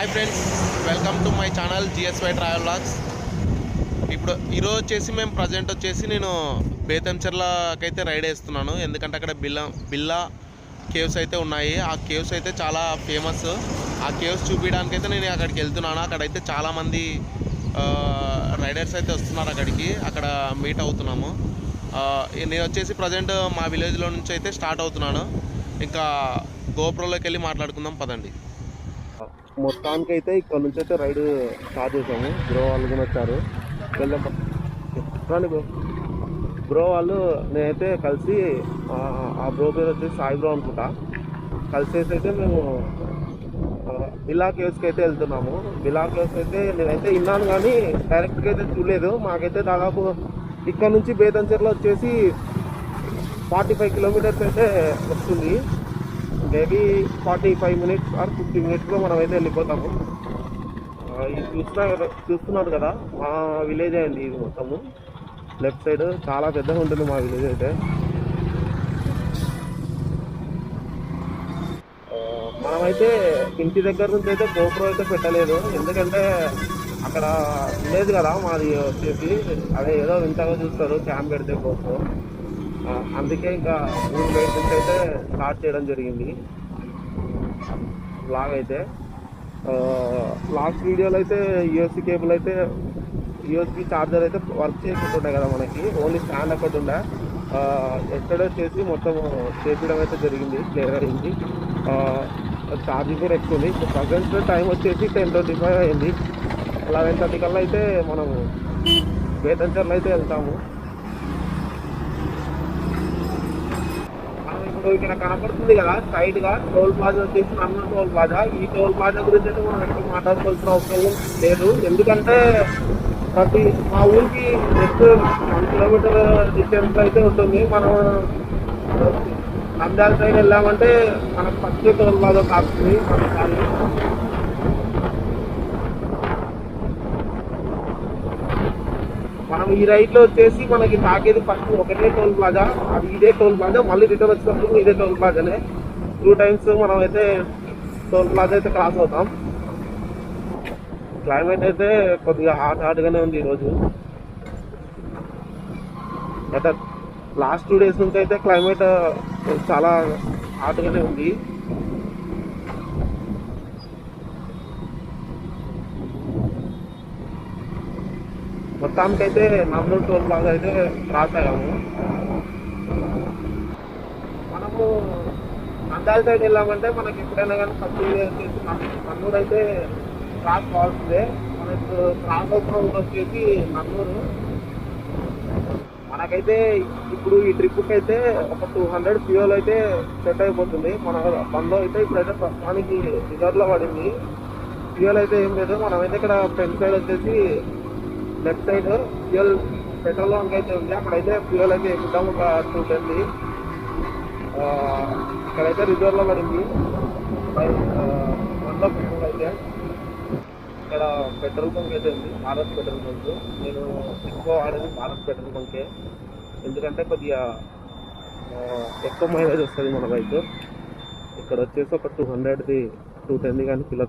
Hi friends, welcome to my channel GSYTRAVELVLOGS. ఇప్పుడు ఈరోజు వచ్చేసి మేము ప్రజెంట్ వచ్చేసి నేను బేతంచెర్లకి అయితే రైడ్ వేస్తున్నాను. ఎందుకంటే అక్కడ బిల్లా కేవ్స్ అయితే ఉన్నాయి. ఆ కేవ్స్ అయితే చాలా ఫేమస్. ఆ కేవ్స్ చూపించడానికి అయితే నేను అక్కడికి వెళ్తున్నాను. అక్కడైతే చాలామంది రైడర్స్ అయితే వస్తున్నారు. అక్కడ మీట్ అవుతున్నాము. నేను వచ్చేసి ప్రజెంట్ మా విలేజ్లో నుంచి అయితే స్టార్ట్ అవుతున్నాను. ఇంకా గోప్రోలోకి వెళ్ళి మాట్లాడుకుందాం పదండి. మొత్తానికి అయితే ఇక్కడ నుంచి అయితే రైడ్ స్టార్ట్ చేసాము. బ్రో వాళ్ళు కూడా వచ్చారు. వెళ్దాం బ్రో వాళ్ళు నేనైతే కలిసి ఆ బ్రో పేరు వచ్చేసి సాయి బ్రో అనుకుంటా. కలిసేసి అయితే మేము బిల్లా కేవ్స్కి అయితే వెళ్తున్నాము. బిల్లా కేవ్స్ అయితే నేనైతే విన్నాను కానీ డైరెక్ట్గా అయితే చూడలేదు. మాకైతే దాదాపు ఇక్కడ నుంచి బేతంచెర్ల వచ్చేసి 45 కిలోమీటర్స్ అయితే వస్తుంది. మేబీ 45 మినిట్స్ ఆర్ 50 మినిట్స్లో మనం అయితే వెళ్ళిపోతాము. ఇది చూస్తున్నారు కదా, మా విలేజ్ అయింది ఇది మొత్తము. లెఫ్ట్ సైడ్ చాలా పెద్దగా ఉంటుంది మా విలేజ్ అయితే. మనమైతే ఇంటి దగ్గర నుంచి అయితే గోప్రో అయితే పెట్టలేదు. ఎందుకంటే అక్కడ విలేజ్ కదా మాది వచ్చేసి, అదే ఏదో వింతగా చూస్తారు క్యాంప్ పెడితే గోప్రో. అందుకే ఇంకా ఊరు బయట నుంచి అయితే స్టార్ట్ చేయడం జరిగింది బ్లాగ్ అయితే. లాస్ట్ వీడియోలో అయితే యూఎస్బీ కేబుల్ అయితే యూఎస్బీ ఛార్జర్ అయితే వర్క్ చేసుకుంటుండే కదా, మనకి ఓన్లీ స్టాండ్ ఒకటి ఉండే. ఎక్కడో చేసి మొత్తం చేపించడం అయితే జరిగింది, క్లియర్ అయింది. ఛార్జింగ్ కూడా ఎక్కువ ఉంది. ఇప్పుడు ప్రజెంట్ టైం వచ్చేసి 10:25 అయింది. 11:30 కల్లా అయితే మనం బేతంచెర్ల అయితే వెళ్తాము. ఇప్పుడు ఇక్కడ కనపడుతుంది కదా సైడ్ గా టోల్ ప్లాజా వచ్చేసి నన్ను టోల్ ప్లాజా. ఈ టోల్ ప్లాజా గురించి అయితే మనం ఎక్కువ మాట్లాడుకోవాల్సిన అవసరం లేదు. ఎందుకంటే మా ఊరికి జస్ట్ 1 కిలోమీటర్ డిస్టెన్స్ అయితే ఉంటుంది. మనం నంద్యాల సైడ్ వెళ్ళామంటే మనకు ఫస్ట్ టోల్ ప్లాజా కాస్తుంది. మనం ఈ రైడ్ లో వచ్చేసి మనకి తాకేది ఫస్ట్ ఒకటే టోల్ ప్లాజా, అది ఇదే టోల్ ప్లాజా. మళ్ళీ రిటర్న్ వచ్చినప్పుడు ఇదే టోల్ ప్లాజానే. 2 టైమ్స్ మనం అయితే టోల్ ప్లాజా అయితే క్రాస్ అవుతాం. క్లైమేట్ అయితే కొద్దిగా హాట్గానే ఉంది ఈరోజు. అయితే లాస్ట్ 2 డేస్ నుంచి అయితే క్లైమేట్ చాలా హాట్గానే ఉంది. మొత్తానికైతే నమ్మూరు టోల్ ప్లాజా అయితే క్రాస్ అయ్యాము. మనము నంద్యాల సైడ్ వెళ్ళామంటే మనకి ఎప్పుడైనా కానీ ఫస్ట్ వచ్చేసి నన్నూరు అయితే క్రాస్ కావాల్సిందే. మనకు క్రాస్ అవుతున్న ఊరు వచ్చేసి నన్నూరు. మనకైతే ఇప్పుడు ఈ ట్రిప్కి అయితే ఒక 200 ఫ్యూయల్ అయితే సెట్ అయిపోతుంది. మన బండ్లో అయితే ఇప్పుడైతే ప్రస్తుతానికి రిజర్వ్లో పడింది. ఫ్యూయల్ అయితే ఏం లేదు. మనమైతే ఇక్కడ ఫ్రంట్ సైడ్ వచ్చేసి left side fuel petrol bunk అయితే ఉంది. అక్కడైతే ఫ్యూయల్ అయితే ఎక్కుతాం ఒక 210. ఇక్కడైతే రిజర్వ్లో పడింది బండ్లో పెట్రోల్ అయితే. ఇక్కడ పెట్రోల్ బంక్ అయితే ఉంది, భారత్ పెట్రోల్ బంక్. నేను ఎక్కువ వాడేది భారత్ పెట్రోల్ బంకే. ఎందుకంటే కొద్దిగా ఎక్కువ మైలేజ్ వస్తుంది మన బైక్. ఇక్కడ వచ్చేసి ఒక 200ది 210 కానీ కిలో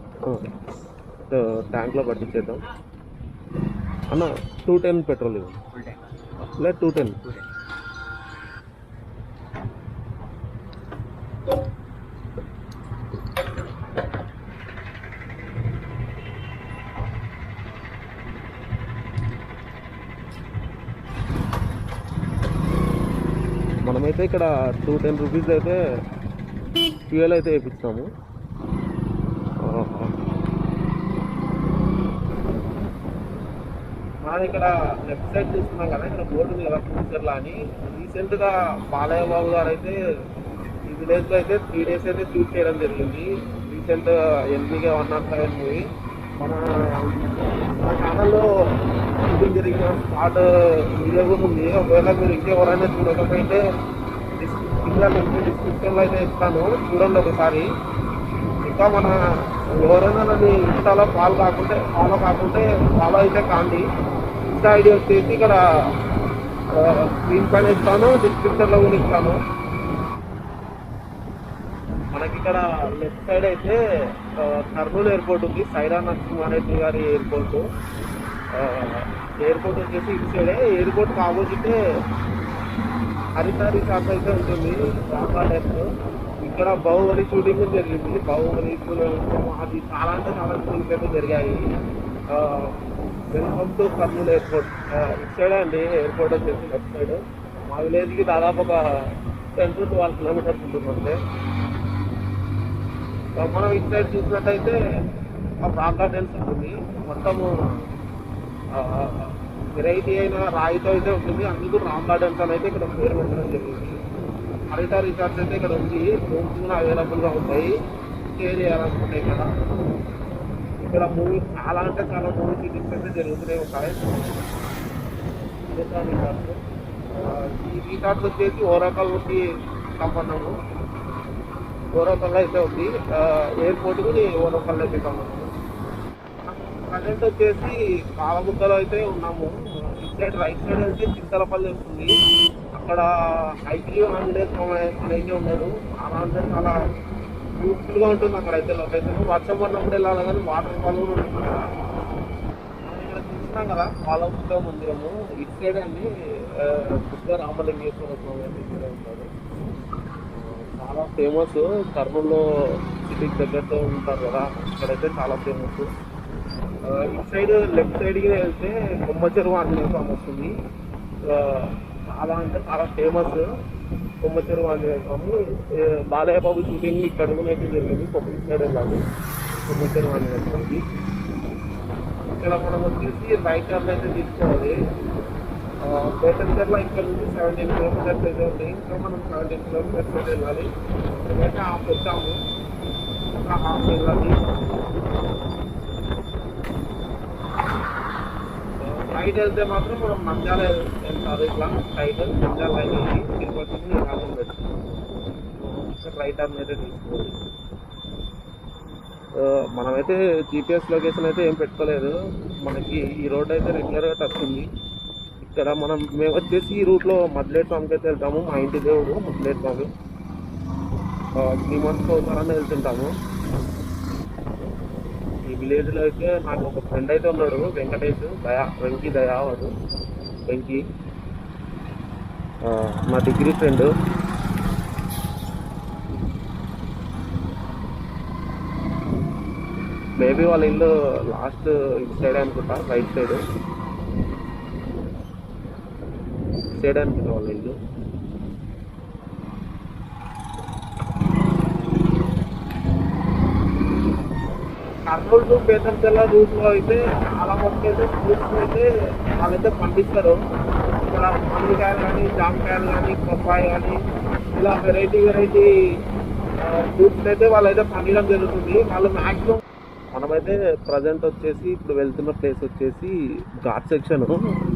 ట్యాంక్లో పట్టించేద్దాం అన్న. 210 పెట్రోల్ ఇవ్వండి, లేదు 210. మనమైతే ఇక్కడ 210 రూపీస్ అయితే ఫ్యూయల్ అయితే వేయించాము. మనం ఇక్కడ లెఫ్ట్ సైడ్ చూస్తున్నాం కదా, ఇక్కడ బోర్డు ఉంది కదా ఫ్యూచర్లా అని. రీసెంట్గా బాలయ్య బాబు గారు అయితే ఈ విలేజ్లో అయితే 3 డేస్ అయితే షూట్ చేయడం జరిగింది. రీసెంట్ ఎంపీగా 107 మూవీ మన ఛానల్లో షూటింగ్ జరిగిన స్పాట్ వీడియో కూడా ఉంది. ఒకవేళ మీరు ఇంకెవరైనా చూడకపోతే డిస్క్రిప్షన్లో అయితే ఇస్తాను, చూడండి ఒకసారి. ఇంకా మన ఎవరైనా నన్ను ఇన్స్టాలో ఫాలో కాకుంటే ఫాలో అయితే కాండి. ఇన్స్టా ఐడి వచ్చేసి ఇక్కడ స్క్రీన్ పైన ఇస్తాను, డిస్క్రిప్షన్లో కూడా ఇస్తాను. మనకి ఇక్కడ లెఫ్ట్ సైడ్ అయితే కర్నూలు ఎయిర్పోర్ట్ ఉంది, సైరా నరసింహారెడ్డి గారి ఎయిర్పోర్ట్. ఎయిర్పోర్ట్ వచ్చేసి ఇటు సైడే. ఎయిర్పోర్ట్ ఆపోజిటే హరిత రిసార్ట్ అయితే ఉంటుంది, రాకా డెత్. ఇక్కడ బాహుబలి షూటింగ్ జరిగింది. బాహుబలి అది చాలా అంటే చాలా షూటింగ్స్ అయితే జరిగాయి. Welcome to Kurnool airport. ఇటు సైడే అండి ఎయిర్పోర్ట్ వచ్చేసి, లెఫ్ట్ సైడ్. మా విలేజ్కి దాదాపు ఒక 10 to 12 kilometers ఉంటుంది. మనం ఇటు సైడ్ చూసినట్టయితే రాకా డెన్స్ ఉంటుంది. మొత్తము వెరైటీ అయిన రాయితో అయితే ఉంటుంది, అందుకు రామ్ గార్డెన్స్ అని అయితే ఇక్కడ పేరు పెట్టడం జరిగింది. హరిత రిసార్ట్స్ అయితే ఇక్కడ ఉంది, రూమ్స్ కూడా అవైలబుల్గా ఉంటాయి, స్టే చేయాలనుకుంటే ఇక్కడ మూవీస్ చాలా అంటే చాలా మూవీ షూటింగ్స్ అయితే జరుగుతూనే ఉంటాయి. రిసార్ట్స్ ఈ రిసార్ట్స్ వచ్చేసి ఓరాకల్కి సంబంధము. ఓరాకల్ అయితే ఉంది, ఎయిర్పోర్ట్ కూడా ఓరాకల్ అయితే సంబంధం. ప్రజెంట్ వచ్చేసి పాలగుద్దలో అయితే ఉన్నాము. ఇటు సైడ్ రైట్ సైడ్ అయితే చింతలపల్లి వస్తుంది. అక్కడ హైకిల్ ఆంజనేయ స్వామి అయితే ఉన్నాడు. చాలా అంటే చాలా బ్యూటిఫుల్గా ఉంటుంది అక్కడైతే లొకేషన్. వర్షం పడినప్పుడు వెళ్ళాలి కానీ వాటర్ ఫాల్ కూడా ఉంటుంది. మనం ఇక్కడ చూస్తున్నాం కదా పాలగుద్ద మందిరము, ఇటు సైడ్ అండి బుద్ధ రామలింగేశ్వర స్వామి అయితే ఇక్కడే ఉంటాడు. చాలా ఫేమస్, కర్నూలులో సిటీకి దగ్గరతో ఉంటారు కదా, ఇక్కడైతే చాలా ఫేమస్. ఇటు సైడ్ లెఫ్ట్ సైడ్కి వెళ్తే కొమ్మ చెరువు ఆంజనేయ స్వామి వస్తుంది. చాలా అంటే చాలా ఫేమస్ కొమ్మ చెరువు ఆంజనేయ స్వామి. బాలయ్య బాబు షూటింగ్ ఇక్కడ అయితే జరిగింది. కొమ్మ సైడ్ వెళ్ళాలి కొమ్మ చెరువు ఆంజనేయ స్వామికి. ఇక్కడ మనం వచ్చేసి రైట్ టర్న్ అయితే తీసుకోవాలి. బేతంచర్ల ఇక్కడ నుంచి 17 kilometers అయితే ఉంది. ఇంకా మనం 17 kilometers అయితే వెళ్ళాలి. ఇక్కడైతే హాఫ్ వచ్చాము, ఇంకా హాఫ్ వెళ్ళాలి. రైట్ వెళ్తే మాత్రం మనం నంద్యాల వెళ్తారు. ఇట్లా రైట్ నంద్యాల లైన్ వెళ్ళి తిరుపతికి రాజం పెట్టుకుంటాం. ఇక్కడ రైట్ టర్న్ అయితే తీసుకోవాలి. మనమైతే GPS లొకేషన్ అయితే ఏం పెట్టుకోలేదు. మనకి ఈ రోడ్ అయితే రెగ్యులర్గా టచ్ ఉంది. ఇక్కడ మేము వచ్చేసి ఈ రూట్లో మద్లేట్ స్వామికి అయితే వెళ్తాము. మా ఇంటి దేవుడు మద్లేట్ స్వామి. 3 months ఒకసారి వెళ్తుంటాము. ఈ విలేజ్లో అయితే నాకు ఒక ఫ్రెండ్ అయితే ఉన్నాడు, వెంకటేష్ వెంకీ దయా వాడు. వెంకీ నా డిగ్రీ ఫ్రెండ్. మేబీ వాళ్ళ ఇల్లు లాస్ట్ ఇటు సైడ్ అనుకుంటా, రైట్ సైడ్ అనుకుంటా వాళ్ళ ఇల్లు. కర్నూలు టు బేతంచర్ల రూట్లో అయితే చాలా మంది అయితే ఫ్రూట్స్ అయితే వాళ్ళైతే పండిస్తారు. ఇక్కడ మామిడికాయలు కానీ, జామకాయలు కానీ, బొప్పాయి కానీ, ఇలా వెరైటీ ఫ్రూట్స్ అయితే వాళ్ళైతే పండించడం జరుగుతుంది. వాళ్ళు మ్యాక్సిమం మనమైతే ప్రజెంట్ వచ్చేసి ఇప్పుడు వెళ్తున్న ప్లేస్ వచ్చేసి ఘాట్ సెక్షన్,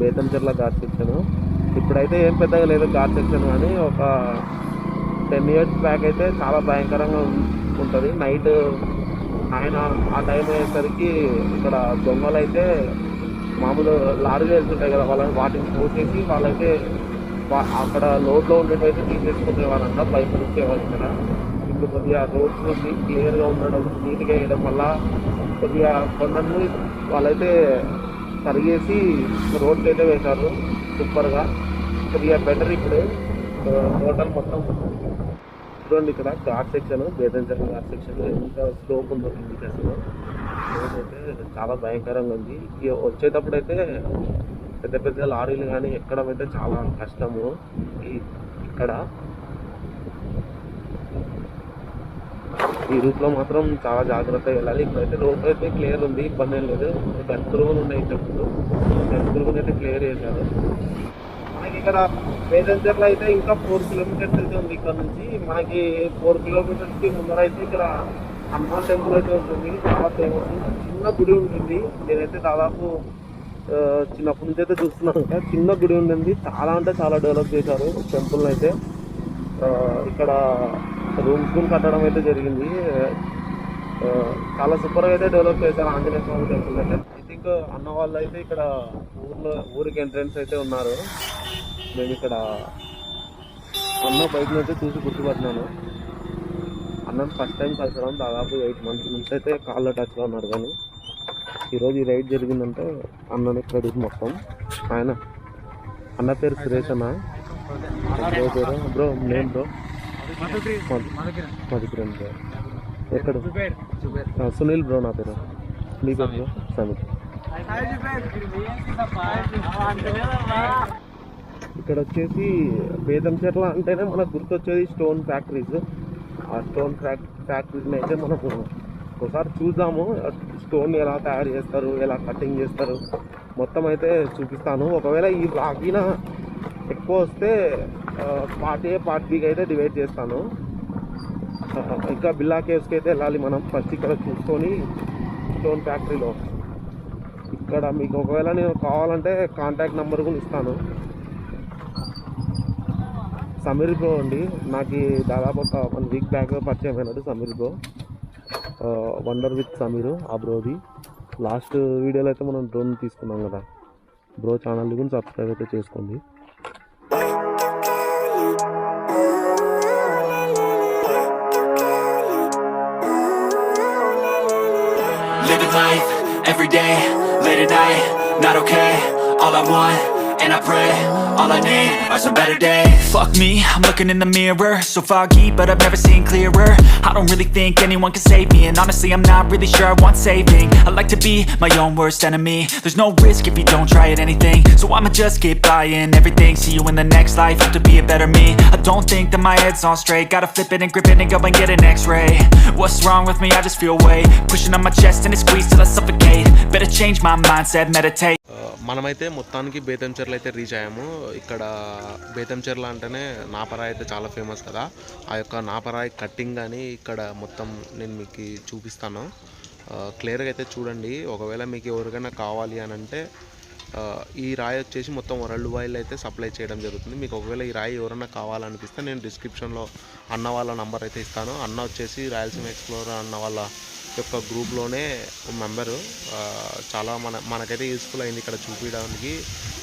బేతంచర్ల ఘాట్ సెక్షన్. ఇప్పుడైతే ఏం పెద్దగా లేదు ఘాట్ సెక్షన్, కానీ ఒక 10 years బ్యాక్ అయితే చాలా భయంకరంగా ఉంటుంది. నైట్ ఆ టైం అయ్యేసరికి ఇక్కడ దొంగలు అయితే మామూలు లారీలు వెళ్తుంటాయి కదా, వాటిని పోసేసి వాళ్ళైతే అక్కడ లోడ్లో ఉండేటైతే తీసేసుకునేవారంట, బయట నుంచేవారు. ఇక్కడ ఇప్పుడు కొద్దిగా రోడ్స్ క్లియర్గా ఉండడం, నీట్గా వేయడం వల్ల కొద్దిగా కొండను వాళ్ళైతే తరిగేసి రోడ్లు అయితే వేశారు సూపర్గా. కొద్దిగా బెటర్ ఇప్పుడు టోటల్ మొత్తం. చూడండి ఇక్కడ ఘాట్ సెక్షన్, బేతంచర్ల ఘాట్ సెక్షన్ ఎంత స్లోప్ ఉందో ఇండికేషన్. అయితే చాలా భయంకరంగా ఉంది. వచ్చేటప్పుడు అయితే పెద్ద పెద్ద లారీలు కానీ ఎక్కడం అయితే చాలా కష్టము. ఇక్కడ ఈ రూట్లో మాత్రం చాలా జాగ్రత్తగా వెళ్ళాలి. ఇప్పుడైతే రోడ్ అయితే క్లియర్ ఉంది, ఇబ్బంది ఏం లేదు. గంతురుగులు ఉన్నాయి, చెప్పుడు గంతురుగులు అయితే క్లియర్ చేశారు. మనకి ఇక్కడ బేతంచర్ల అయితే ఇంకా 4 kilometers అయితే ఉంది. ఇక్కడ నుంచి మనకి 4 kilometersకి ముందర అయితే ఇక్కడ హనుమాన్ టెంపుల్ అయితే ఉంటుంది, చాలా ఫేమస్. చిన్న గుడి ఉంటుంది. నేనైతే దాదాపు చిన్నప్పటి నుంచి అయితే చూస్తున్నాను కదా, చిన్న గుడి ఉంటుంది. చాలా అంటే చాలా డెవలప్ చేశారు టెంపుల్ అయితే. ఇక్కడ రూమ్స్ కూడా కట్టడం అయితే జరిగింది. చాలా సూపర్గా అయితే డెవలప్ చేశారు ఆంజనేయ స్వామి టెంపుల్ అయితే. ఐ థింక్ అన్న వాళ్ళు అయితే ఇక్కడ ఊరికి ఎంట్రన్స్ అయితే ఉన్నారు. మేము ఇక్కడ అన్న బైక్ని అయితే చూసి గుర్తుపట్టినాను. అన్నను ఫస్ట్ టైం కలిసడం దాదాపు 8 months నుంచి అయితే కాళ్ళ టచ్లో ఉన్నారు. కానీ ఈరోజు ఈ రైడ్ జరిగిందంటే అన్నని క్రెడిట్ మొత్తం. ఆయన అన్న పేరు సురేష్ అన్న. బ్రో పేరు bro name bro Madhukiran bro. ఎక్కడ సునీల్ బ్రో నా పేరు. మీ పేరు బ్రో? సమీర్. ఇక్కడ వచ్చేసి బేతంచెర్ల అంటేనే మనకు గుర్తొచ్చేది స్టోన్ ఫ్యాక్టరీస్. ఆ స్టోన్ ఫ్యాక్టరీని అయితే మనకు ఒకసారి చూద్దాము. స్టోన్ ఎలా తయారు చేస్తారు, ఎలా కటింగ్ చేస్తారు మొత్తం అయితే చూపిస్తాను. ఒకవేళ ఈ బ్లాగిన ఎక్కువ వస్తే పార్ట్ ఏ పార్ట్ బికి అయితే డివైడ్ చేస్తాను. ఇంకా బిల్లా కేవ్స్కి అయితే వెళ్ళాలి మనం. ఫస్ట్ ఇక్కడ చూసుకొని స్టోన్ ఫ్యాక్టరీలో ఇక్కడ మీకు ఒకవేళ నేను కావాలంటే కాంటాక్ట్ నెంబర్ కూడా ఇస్తాను. సమీర్ బ్రో అండి, నాకు దాదాపు ఒక 1 week బ్యాక్ పరిచయం అయినాడు Sameer bro. Wonder with Sameer ఆ బ్రోది. లాస్ట్ వీడియోలో అయితే మనం డ్రోన్ తీసుకున్నాం కదా. బ్రో ఛానల్ కూడా సబ్స్క్రైబ్ అయితే చేసుకోండి. Living life, every day, late at night, not okay. All I want, and I pray, all I need are some better days. Fuck me, I'm looking in the mirror, so foggy, but I've never seen clearer. I don't really think anyone can save me, and honestly I'm not really sure I want saving. I like to be my own worst enemy. There's no risk if you don't try at anything, so I'ma just keep buying everything. See you in the next life, have to be a better me. I don't think that my head's on straight, gotta flip it and grip it and go and get an x-ray. What's wrong with me? I just feel weight pushing on my chest and it squeezes till I suffocate. Better change my mindset, meditate. మనమైతే మొత్తానికి బేతంచెర్ల అయితే reach అయ్యాము. ఇక్కడ బేతంచెర్ల అంటేనే నాపరాయి అయితే చాలా famous కదా. ఆ యొక్క నాపరాయి కట్టింగ్ కానీ ఇక్కడ మొత్తం నేను మీకు చూపిస్తాను. క్లియర్గా అయితే చూడండి. ఒకవేళ మీకు ఎవరికైనా కావాలి అని అంటే ఈ రాయి వచ్చేసి మొత్తం వరల్డ్ వైడ్ అయితే సప్లై చేయడం జరుగుతుంది. మీకు ఒకవేళ ఈ రాయి ఎవరైనా కావాలనిపిస్తే నేను డిస్క్రిప్షన్లో అన్న వాళ్ళ నంబర్ అయితే ఇస్తాను. అన్న వచ్చేసి రాయలసీమ ఎక్స్ప్లోరర్ అన్న వాళ్ళ యొక్క గ్రూప్లోనే మెంబరు. చాలా మనకైతే యూస్ఫుల్ అయింది. ఇక్కడ చూపించడానికి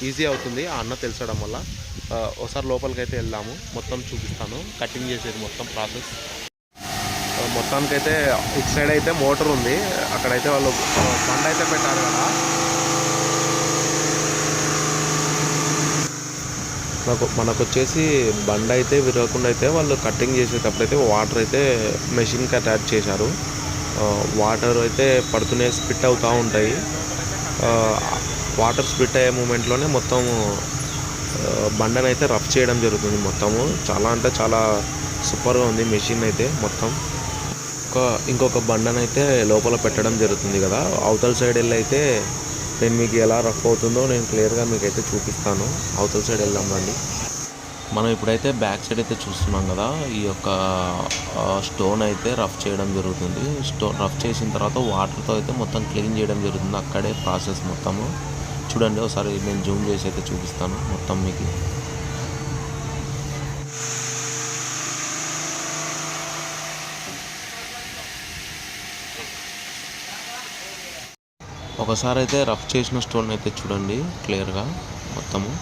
ఈజీ అవుతుంది ఆ అన్న తెలిసడం వల్ల. ఒకసారి లోపలికి అయితే వెళ్దాము, మొత్తం చూపిస్తాను కటింగ్ చేసేది మొత్తం ప్రాసెస్. మొత్తానికైతే ఇటు సైడ్ అయితే మోటార్ ఉంది. అక్కడైతే వాళ్ళు బండ అయితే పెట్టారు కదా. మనకు వచ్చేసి బండ అయితే విరగకుండా అయితే వాళ్ళు కటింగ్ చేసేటప్పుడు అయితే వాటర్ అయితే మెషిన్కి అటాచ్ చేశారు. వాటర్ అయితే పడుతూనే స్పిట్ అవుతూ ఉంటాయి. వాటర్ స్పిట్ అయ్యే మూమెంట్లోనే మొత్తం బండను అయితే రఫ్ చేయడం జరుగుతుంది మొత్తము. చాలా అంటే చాలా సూపర్గా ఉంది మెషిన్ అయితే మొత్తం. ఇంకొక బండను అయితే లోపల పెట్టడం జరుగుతుంది కదా. అవతల సైడ్ వెళ్ళి అయితే నేను మీకు ఎలా రఫ్ అవుతుందో నేను క్లియర్గా మీకు అయితే చూపిస్తాను. అవతల సైడ్ వెళ్దాం రండి. మనం ఇప్పుడైతే బ్యాక్ సైడ్ అయితే చూస్తున్నాం కదా. ఈ యొక్క స్టోన్ అయితే రఫ్ చేయడం జరుగుతుంది. స్టోన్ రఫ్ చేసిన తర్వాత వాటర్తో అయితే మొత్తం క్లీన్ చేయడం జరుగుతుంది. అక్కడే ప్రాసెస్ మొత్తము చూడండి. ఒకసారి నేను జూమ్ చేసి అయితే చూపిస్తాను మొత్తం మీకు. ఒకసారి అయితే రఫ్ చేసిన స్టోన్ అయితే చూడండి క్లియర్గా మొత్తము.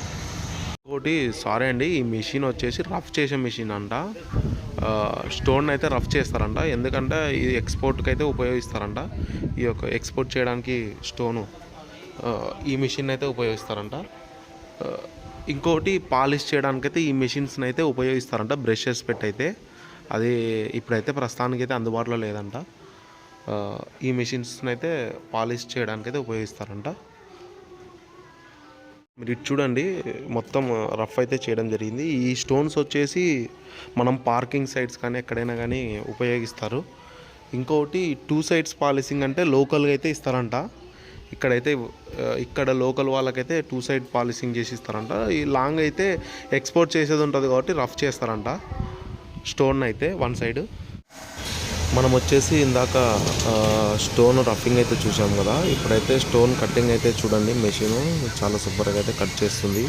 ఇంకోటి సారీ అండి, ఈ మెషిన్ వచ్చేసి రఫ్ చేసే మెషిన్ అంట. స్టోన్ అయితే రఫ్ చేస్తారంట. ఎందుకంటే ఇది ఎక్స్పోర్ట్కి అయితే ఉపయోగిస్తారంట. ఈ యొక్క ఎక్స్పోర్ట్ చేయడానికి స్టోను ఈ మెషిన్ అయితే ఉపయోగిస్తారంట. ఇంకోటి పాలిష్ చేయడానికి అయితే ఈ మెషిన్స్ని అయితే ఉపయోగిస్తారంట. బ్రషెస్ పెట్టి అయితే అది ఇప్పుడైతే ప్రస్తుతానికి అయితే అందుబాటులో లేదంట. ఈ మెషిన్స్ని అయితే పాలిష్ చేయడానికి అయితే ఉపయోగిస్తారంట. మీరు ఇటు చూడండి మొత్తం రఫ్ అయితే చేయడం జరిగింది. ఈ స్టోన్స్ వచ్చేసి మనం పార్కింగ్ సైట్స్ కానీ ఎక్కడైనా కానీ ఉపయోగిస్తారు. ఇంకొకటి 2 sides పాలిషింగ్ అంటే లోకల్గా అయితే ఇస్తారంట. ఇక్కడైతే ఇక్కడ లోకల్ వాళ్ళకైతే 2 side పాలిషింగ్ చేసి ఇస్తారంట. ఈ లాంగ్ అయితే ఎక్స్పోర్ట్ చేసేది ఉంటుంది కాబట్టి రఫ్ చేస్తారంట స్టోన్ అయితే 1 side. మనం వచ్చేసి ఇందాక స్టోన్ రఫింగ్ అయితే చూసాం కదా. ఇప్పుడైతే స్టోన్ కట్టింగ్ అయితే చూడండి. మెషిన్ చాలా సూపర్గా అయితే కట్ చేస్తుంది.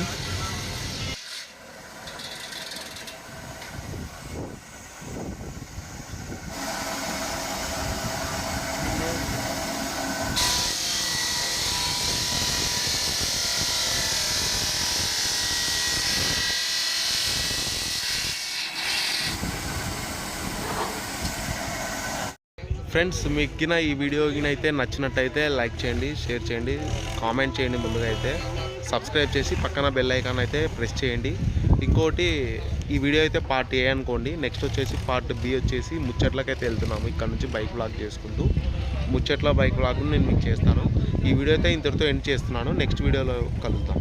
ఫ్రెండ్స్ మీకు ఈ వీడియో అయితే నచ్చినట్టయితే లైక్ చేయండి, షేర్ చేయండి, కామెంట్ చేయండి. ముందుగా అయితే సబ్స్క్రైబ్ చేసి పక్కన బెల్ ఐకాన్ అయితే ప్రెస్ చేయండి. ఇంకోటి ఈ వీడియో అయితే పార్ట్ ఏ అనుకోండి. నెక్స్ట్ వచ్చేసి పార్ట్ బి వచ్చేసి ముచ్చట్లకైతే వెళ్తున్నాము. ఇక్కడ నుంచి బైక్ బ్లాగ్ చేసుకుంటూ ముచ్చట్ల బైక్ బ్లాగ్ను నేను మీకు చేస్తాను. ఈ వీడియో అయితే ఇంతటితో ఎండ్ చేస్తున్నాను. నెక్స్ట్ వీడియోలో కలుద్దాం.